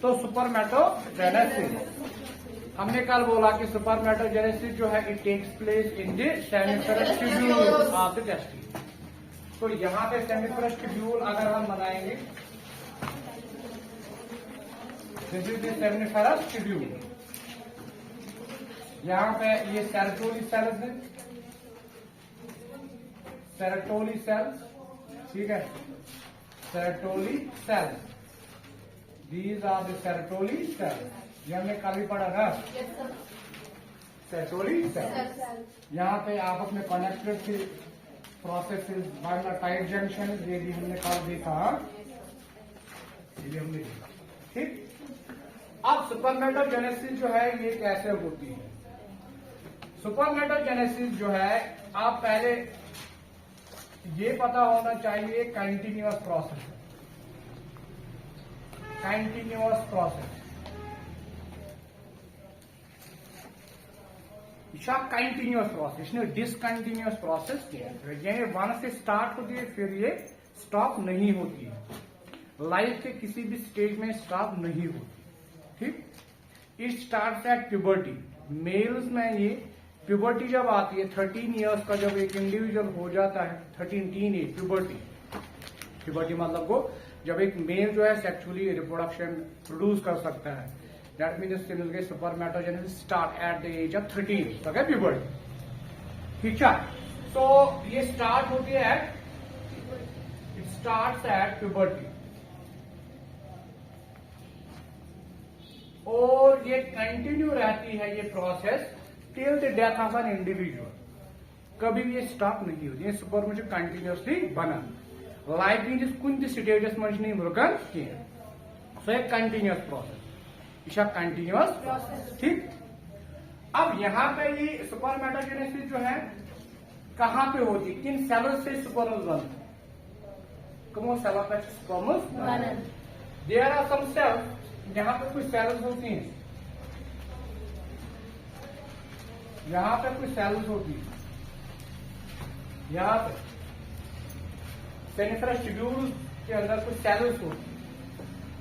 तो सुपरमेटोजेनेसिस, हमने कल बोला कि सुपरमेटोजेनेसिस जो है it takes place in the seminiferous tubule of the testis. तो यहाँ पे सेमिफेरस ट्यूब्यूल अगर हम बनाएंगे, this is the seminiferous tubule. यहाँ पे ये सेरेटोली सेल्स है, सेरेटोली सेल्स, ठीक है, Sertoli cells, these are the Sertoli cells. ये हमने कल भी पढ़ा ना, सेरेटोली सेल्स। यहाँ पे आप अपने कनेक्टेड से प्रोसेसेस बाय टाइट जंक्शन, ये भी हमने कल देखा, ये भी हमने देखा, ठीक। अब सुपरमेटोजेनेसिस जो है ये कैसे होती है? सुपरमेटोजेनेसिस जो है, आप पहले ये पता होना चाहिए कंटिन्यूअस प्रोसेस है, कंटिन्यूअस प्रोसेस, कंटिन्यूअस प्रोसेस ने डिसकंटिन्यूअस प्रोसेस किया है। यानी वन से स्टार्ट होती है फिर ये स्टॉप नहीं होती है, लाइफ के किसी भी स्टेज में स्टॉप नहीं होती, ठीक। It starts at puberty. Males में ये प्यूबर्टी जब आती है 13 इयर्स का जब एक इंडिविजुअल हो जाता है, 13 टीन एज प्यूबर्टी मतलब वो जब एक मेल जो है सेक्सुअली रिप्रोडक्शन प्रोड्यूस कर सकता है, that means spermatogenesis start at the age of 13, तो क्या प्यूबर्टी, ठीक है। सो ये स्टार्ट होती है इट स्टार्ट्स एट प्यूबर्टी, और ये कंटिन्यू रहती है ये process till the death of an individual. कभी भी ये स्टॉप नहीं होती, ये सुपरमेटो कंटिन्यूअसली बना लाइफ इन कुछ स्टेजस मज रुकन कह। सो एक कंटिन्यूअस प्रोसेस, यह कंटिन्यूअस प्रोसेस, ठीक। अब यहाँ पे ये सुपरमेटोजेनेसिस जो है कहाँ पे होती, किन सेल्स से सुपरमस बनते, कमो सेल पे सुपरमस बनते। देयर आर सम सेल्स, यहाँ पे कुछ सेल्स होती हैं, यहाँ पे कुछ सेल्स होती है, यहाँ पे सेमिफेरस ट्यूब्यूल के अंदर कुछ सेल्स होती है,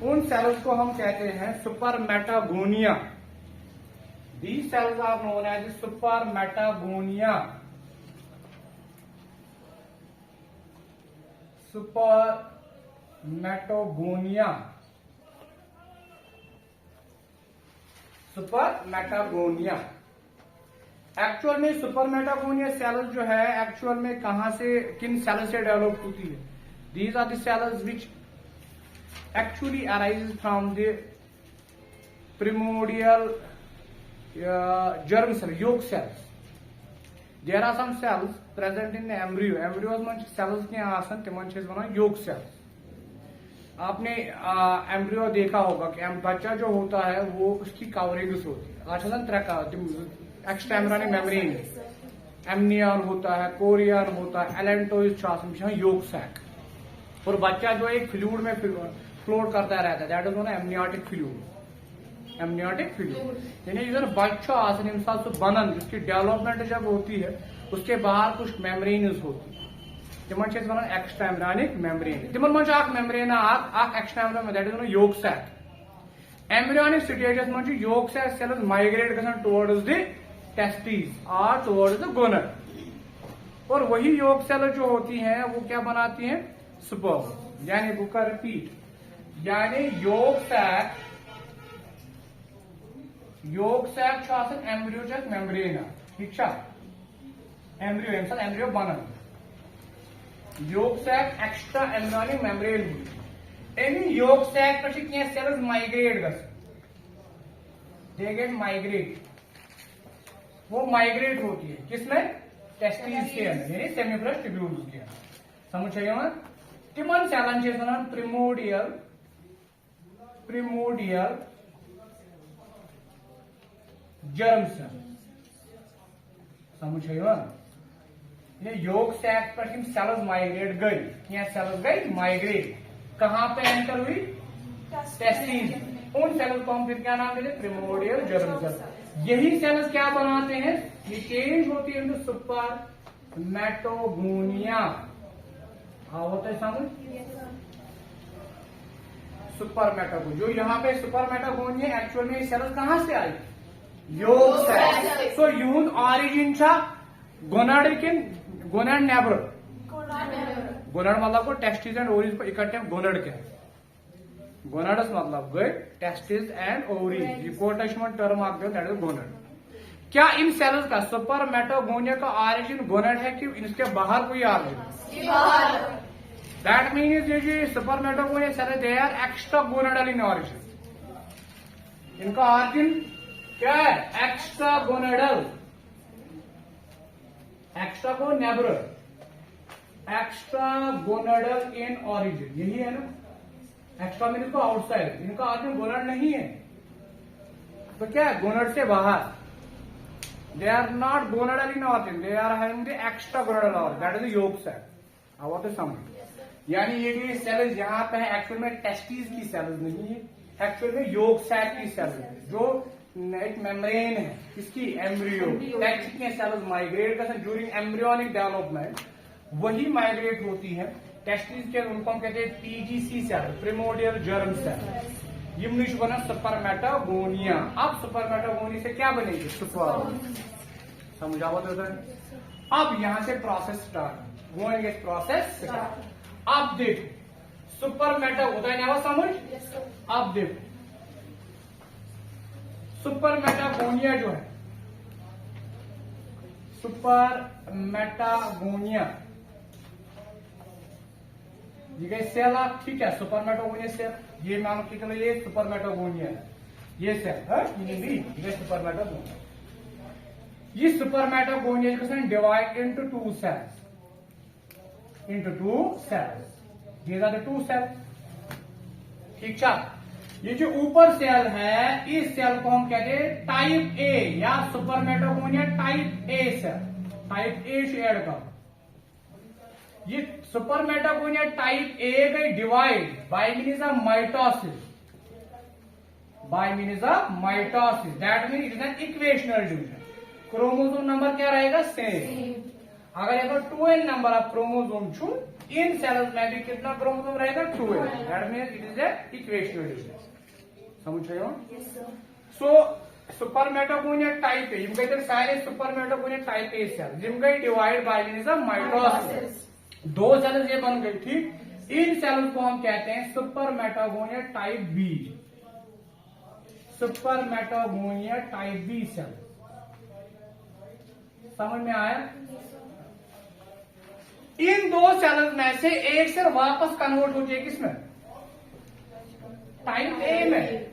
उन सेल्स को हम कहते हैं spermatogonia. These cells are known as spermatogonia, spermatogonia, spermatogonia. Actual में सुपरमेटागोनिया सेल्स जो है एक्चुअल में कहां से, किन सेल्स से डेवलप होती है? These are the cells which actually arise from the primordial germ cell, yolk cells. There are some cells present in embryo, embryos में सेल्स क्या आसन तिमन छे वनान योग सेल्स। आपने एम्ब्रियो देखा होगा कि बच्चा जो होता है वो उसकी कवरेज होती है, अच्छा त्रे एक्सट्रामेम्ब्रेनल मेम्ब्रेन, एमनियन होता है, कोरियन होता है, एलेंटोइड योग सैक, और बच्चा जो एक फ्लूइड में फ्लोट करता रहता है, that is known amniotic fluid, amniotic fluid. यानी इधर बच्चा आसन इंसान से बनन जिसकी डेवलपमेंट जब होती है उसके बाहर कुछ मेम्ब्रेन्स होती है, तिमन छे वनान एक्सट्रामेम्ब्रेनिक मेम्ब्रेन, तिमन मन membrane extraembryonic, that is known yolk sac. Embryonic stages में योग सैक सेल्स माइग्रेट गसन टुवर्ड्स द टेस्टिस और टुवर्ड्स द गोनड, और वही योग सेल जो होती हैं वो क्या बनाती हैं, स्पर्म। यानी बुक का रिपीट, यानी योग सैक एम्ब्रियोजक मेम्ब्रेन, ठीक है, एम्ब्रियो बनन, yolk sac extra embryonic membrane हुई। एनी योग सैक पे क्या सेल्स माइग्रेट गसन, दे गेट माइग्रेट, वो माइग्रेट होती है किसमें, टेस्टिस के अंदर, यानी सेमिफेरस ट्यूब्यूल के अंदर। समझ चाहिए मैं तिमन सेलन छे वनान प्रिमोडियल जर्म सेल। समझ चाहिए ये योग सैक पर सेल्स माइग्रेट गई, क्या सेल्स गई माइग्रेट, कहां पे एंटर हुई, टेस्टिस। उन सेल्स को हम फिर क्या नाम देते, प्रिमोडियल जर्म सेल। यही सेल्स क्या बनाते हैं, ये चेंज होती है इनटू सुपरमेटागोनिया। हाँ होता है समझ, सुपरमेटागोनिया। जो यहाँ पे सुपरमेटागोनिया एक्चुअल में सेल्स कहाँ से आई? योग सेल। सो यून ऑरिजिन छा गोनाड किन गोनाड नेबर? गोनाड मतलब को टेस्टिस एंड ओवरीज को इकट्ठे गोनाड क्या? गोनाडस मतलब गए टेस्टिस एंड ओवरीज। ये कोटेशन टर्म आप दैट इज गोनाड। क्या इन सेल्स का सुपरमेटागोनिया का ऑरिजिन गोनाड है कि इसके बाहर कोई ऑरिजिन? दैट मीन्स ये जो spermatogonia cell they are extra gonadal in origin. इनका ऑरिजिन क्या है? Extra gonadal. एक्स्ट्रा को नेबर, एक्स्ट्रा गोनाडल इन ऑरिजिन, यही है ना? एक्स्ट्रा मीन्स को आउटसाइड। इनका ऑरिजिन गोनाड नहीं है तो क्या है? गोनाड से बाहर। They are not gonadal in origin. They are having the extra gonadal origin. That is the yolk cell. I want to समझ। यानी ये जो सेल्स यहाँ पे है एक्चुअल में टेस्टिस की सेल्स नहीं है, एक्चुअल में yolk sac की सेल्स है, जो एक मेम्ब्रेन है इसकी एम्ब्रियो। टेक्सिक सेल्स माइग्रेट करते हैं ड्यूरिंग एम्ब्रियोनिक डेवलपमेंट, वही माइग्रेट होती है टेस्टिस के। उनको हम कहते हैं PGC cell, primordial germ cell. ये बना सुपरमेटागोनिया। अब सुपरमेटागोनिया से क्या बनेगी? सुपर। समझा हुआ तो अब यहां से process start going is process start. अब देखो सुपरमेटा होता है ना समझ। अब देखो सुपरमेटागोनिया जो है, सुपरमेटागोनिया ये सेल आप ठीक है। सुपरमेटागोनिया सेल ये मान के चलो ये सुपरमेटागोनिया है, ये सेल है ये सुपरमेटागोनिया। ये सुपरमेटागोनिया को divide into two cells, these are the two cells. ठीक है। ये जो ऊपर सेल है इस सेल को हम कहते हैं टाइप ए या spermatogonia type A cell. Type A से ऐड करो। ये सुपरमेटागोनिया टाइप ए गई divide by means of mitosis, that mean it is an equational division. Chromosome number क्या रहेगा? सेम। अगर यहाँ पर 2n नंबर ऑफ क्रोमोसोम छू इन सेल्स में भी कितना क्रोमोसोम रहेगा? 2n। That mean it is A equational division. समझ रहे हो? सो सुपरमेटागोनिया टाइप ए जिनका सारे सुपरमेटागोनिया टाइप ए सेल जिनका divide by means of mitosis. दो सेल्स ये बन गई ठीक। इन सेल्स को हम कहते हैं spermatogonia type B, spermatogonia type B cell. समझ में आया? इन दो सेल्स में से एक सेल वापस कन्वर्ट होती है किसमें? टाइप ए में।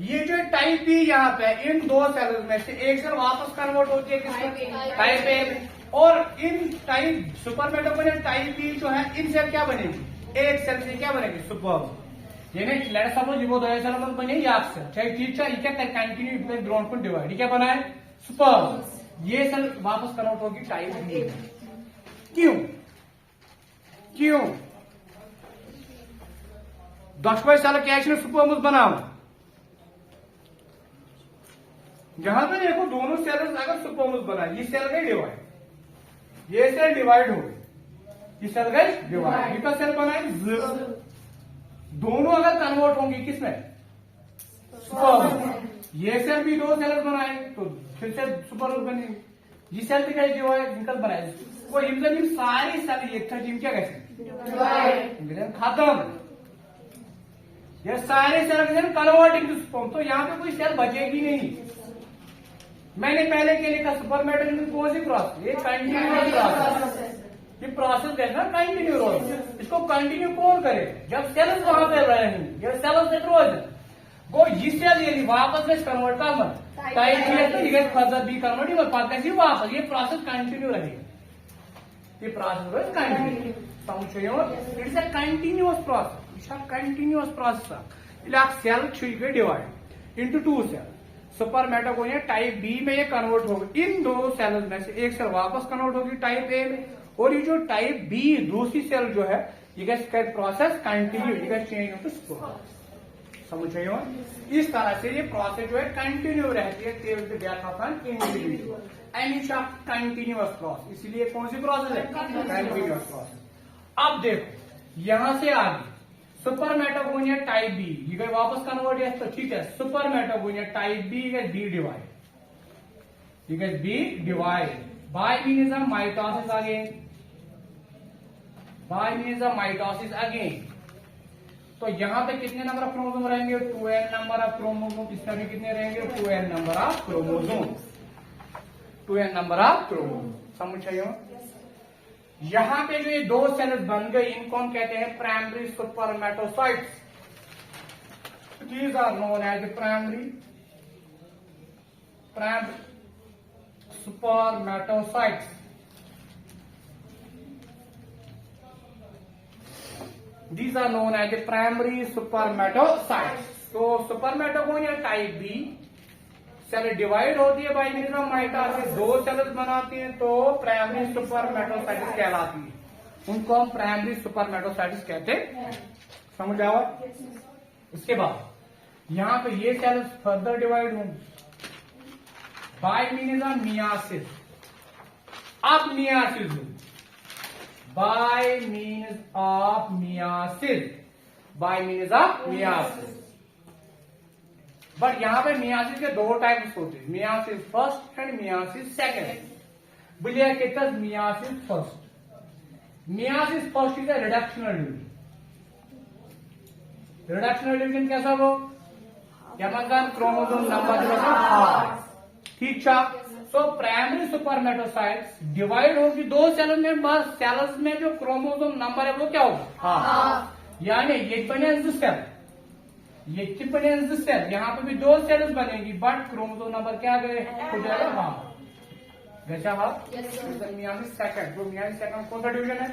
ये जो टाइप बी यहाँ पे इन दो सेल्स में से एक सेल वापस कन्वर्ट होती है किसमें? टाइप ए में। और इन टाइप सुपरमेटागोनिया टाइप बी जो है इनसे क्या बनेगी? एक सेल से क्या बनेगी? सुपर। यानी लेट्स सपोज ये वो दो सेल बने ये सेल चाहे ठीक है, ये क्या कंटिन्यू ग्राउंड को डिवाइड, ये क्या बना है? सुपर। ये सेल वापस कन्वर्ट होगी टाइप बी में। क्यों 10 साल क्या सुपर बनाओ। यहां पे देखो दोनों सेल्स अगर सुपर बनाए, ये सेल गई डिवाइड, ये सेल डिवाइड हो गई, ये सेल गई डिवाइड, ये का सेल बनाए दोनों अगर कन्वर्ट होंगी किसमें? सुपर। ये सेल भी दो सेल बनाए तो फिर से सुपर बनेगी। ये सेल भी गई डिवाइड, निकल बनाए वो इनका सारी सेल एक था जिम क्या कैसे खत्म। ये सारे सेल कन्वर्टिंग टू सुपर। तो यहाँ पे कोई सेल बचेगी नहीं। मैंने पहले के लिए कहा सुपरमेटागोनिया कौन सी प्रोसेस? ये कंटिन्यूअस प्रोसेस। ये प्रोसेस देखना कंटिन्यू प्रोसेस। इसको कंटिन्यू कौन करे? जब सेल्स वहां पे रहेंगे, जब सेल्स से रोज वो ये सेल यदि वापस में कन्वर्ट कर मत टाइप में फर्दर बी कन्वर्ट कैसे वापस, ये प्रोसेस कंटिन्यू रहेगा। ये प्रोसेस कंटिन्यू समझो। It's a continuous process. It's a continuous process. Cell divide into two cell. Spermatogonia type B में ये कन्वर्ट होगा। इन दो सेल्स में से एक सेल वापस कन्वर्ट होगी टाइप ए में, और ये जो टाइप बी दूसरी सेल जो है ये प्रोसेस कंटिन्यू, ये चेंज टू सुपर। समझ रहे हो? इस तरह से ये प्रोसेस जो है कंटिन्यू रहती है till the death of an individual, and it's a continuous process. इसलिए कौन सी प्रोसेस है? Continuous process. अब देखो यहां से आगे सुपरमेटोगोनिया टाइप बी, ये गई वापस कन्वर्ट है तो ठीक है। सुपरमेटोगोनिया टाइप बी गई बी डिवाइड, ये गई B divide by means of mitosis again, by means of mitosis again. तो यहां पे कितने नंबर ऑफ क्रोमोसोम रहेंगे? 2n number of chromosome. इसमें भी कितने रहेंगे? 2n number of chromosome, 2n number of chromosome. समझ चाहिए? यहां पे जो ये दो सेल्स बन गई इनको हम कहते हैं primary spermatocytes. These are known as primary spermatocytes. These are known as the primary spermatocytes. तो spermatogonia type B cell divide होती है बाय मीन्स ऑफ माइटोसिस, दो सेल्स बनाती हैं तो प्राइमरी सुपरमेटोसाइट्स कहलाती है। उनको हम प्राइमरी सुपरमेटोसाइट्स कहते हैं। समझ आओ? उसके बाद यहां पे ये सेल्स फर्दर डिवाइड होंगे बाय मीन्स ऑफ मियासिस। अब मियासिस हुई by means of meiosis, by means of meiosis। But यहां पे मियासिस के दो टाइप्स होते हैं, myiasis first and myiasis second. बोलिए कितना myiasis first. Meiosis first is a reductional division. Reductional division कैसा वो? क्या मतलब क्रोमोसोम नंबर जो है ठीक था। तो प्राइमरी सुपरमेटोसाइट्स डिवाइड होगी दो सेल्स में, बस सेल्स में जो क्रोमोसोम नंबर है वो क्या होगा? हाँ। यानी ये बने सेल, ये बने सेल, यहाँ पे भी दो सेल्स बनेगी बट क्रोमोसोम नंबर क्या गए हो जाएगा? हाँ जैसा हाँ मियासिस सेकंड। तो मियासिस सेकंड कौन सा डिवीजन है?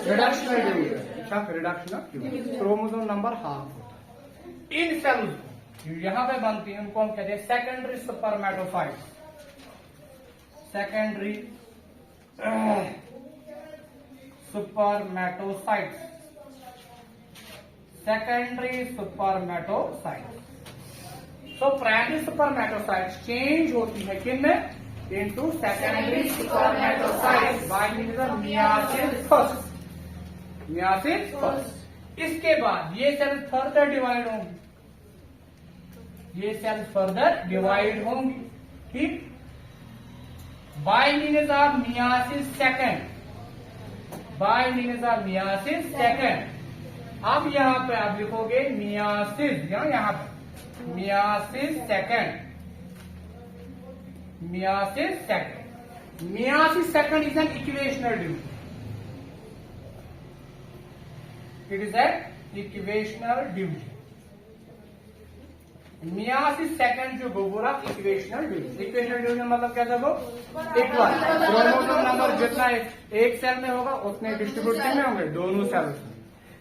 Reductional division. अच्छा रिडक्शनल क्रोमोसोम नंबर हाफ होता है। इन सेल्स यहां पे बनती है उनको हम कहते हैं secondary spermatocytes. Secondary spermatocytes, secondary spermatocytes. तो प्राइमरी सुपरमेटोसाइट्स चेंज होती है किन में? Into secondary spermatocytes by means of meiosis first, meiosis first. इसके बाद ये सेल फर्दर डिवाइड होंगे, ये सेल्स फर्दर डिवाइड होंगी ठीक bye means of meiosis second, by means of meiosis second. अब यहां पे आप लिखोगे मियासिस, यहां पे myiasis second, meiosis second. Meiosis second is an equational division, it is an equational division. Meiosis second जो बोला इक्वेशनल डिवीजन। इक्वेशनल डिवीजन मतलब क्या था वो? इक्वल। क्रोमोसोम नंबर जितना एक सेल में होगा उतने डिस्ट्रीब्यूट में होंगे दोनों सेल्स में।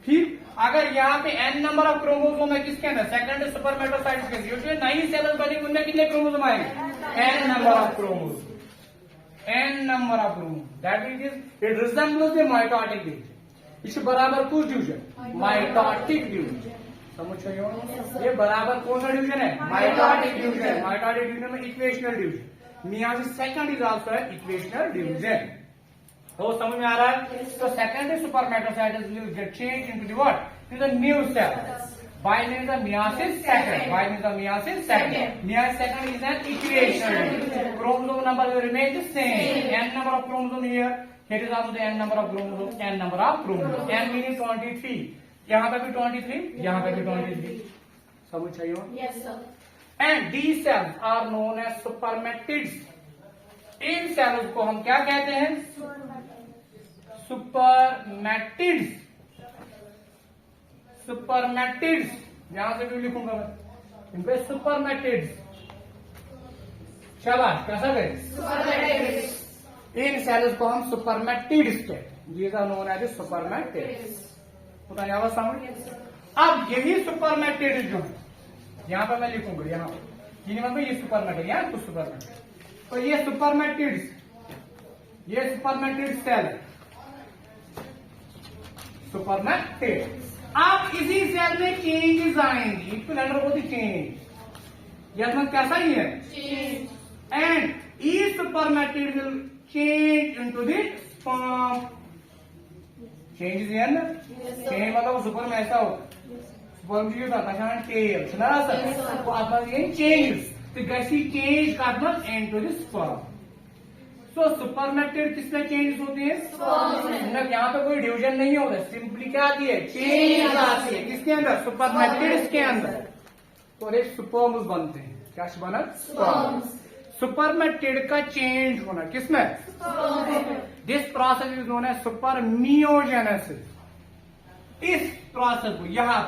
ठीक अगर यहाँ पे n नंबर ऑफ क्रोमोसोम है किसके अंदर? सेकंड सुपरमेटोसाइट्स के अंदर। जो नई सेल्स बनी उनमें कितने क्रोमोसोम आएंगे? n number of chromosome, n number of chromosome. That means it resembles the mitotic division. इस बराबर कुछ डिवीजन माइटोटिक डिवीजन। समझ चाहिए? ये बराबर कौन सा डिवीजन है? Mitotic division. माइटोटिक डिवीजन में equational division. Meiosis second is also equational division. तो समझ में आ रहा है? तो secondary spermatocytes will get change into the what? To the new cell by means of meiosis second, by means of meiosis second. Meiosis second is an equational division. Chromosome number will remain the same. N number of chromosome here. Here is also the n number of chromosome. N number of chromosome. N meaning 23. यहाँ पे भी 23, यहाँ पे भी 23। समझ चाहिए? Yes, sir. And these cells are known as supermatids. इन cells को हम क्या कहते हैं? सुपरमैटिड्स। सुपरमैटिड्स यहां से भी लिखूंगा मैं इन पे सुपरमैटिड्स। शाबाश, कैसा गए? इन सेल्स को हम सुपरमैटिड्स कहते हैं। These are known as spermatids. पता नहीं आवाज समझ? अब यही सुपरमैटिड्स जो है यहां पर मैं लिखूंगा, यहाँ पर ये मतलब ये सुपरमैटिड, यहाँ कुछ सुपरमैटिड। तो ये सुपरमैटिड्स, ये सुपरमैटिड सेल है, सुपरमैटिड। अब इसी सेल में चेंजेस आएंगी, इक्विलेटरल होती चेंज। यह मतलब कैसा ही है? And each spermatid will change into the sperm. Changes ये ना चेंज मतलब सुपर में ऐसा होता सुपर में क्या टेल तो आप चेंजेस तो गसी चेंज करना इनटू द स्पर्म तो सुपरमेटेड किसमें चेंजेस होते हैं मतलब यहाँ पे कोई डिवीजन नहीं होता सिंपली क्या आती है चेंज आती है किसके अंदर सुपरमेटेड के अंदर तो एक स्पर्म्स बनते हैं क्या बना सुपरमेटेड का चेंज होना किसमें this process is known as spermiogenesis इस प्रोसेस को यहाँ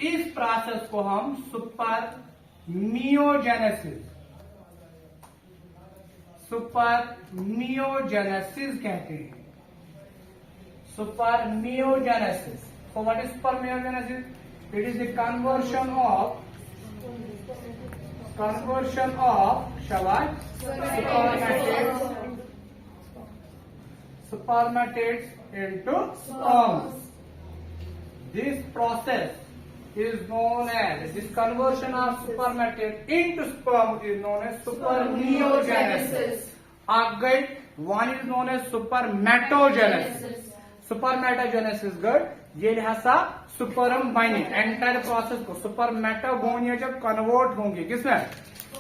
इस प्रोसेस को हम सुपरमियोजेनेसिस कहते हैं सुपरमियोजेनेसिस so what is supermiogenesis it is the conversion of supermatids into sperms this process is known as this conversion of supermatid into sperm is known as supermiogenesis. Again, one is known as supermatogenesis. Supermatogenesis good. ये लिहाजा सुपरम बाइनिंग entire process को सुपरमेटागोनिया जब convert होंगे किसमें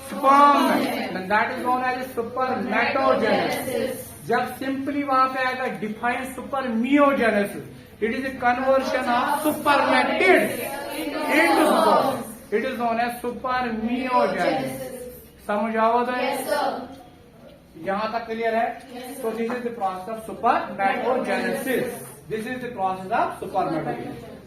sperm में that is known as spermatogenesis जब simply वहां पे आएगा define spermiogenesis it is a conversion of spermatid into sperm. It is known as supermiogenesis. समझ आओ तो यहाँ तक क्लियर है तो this is the process of spermatogenesis this is the process of सुपरमेटोजेनेसिस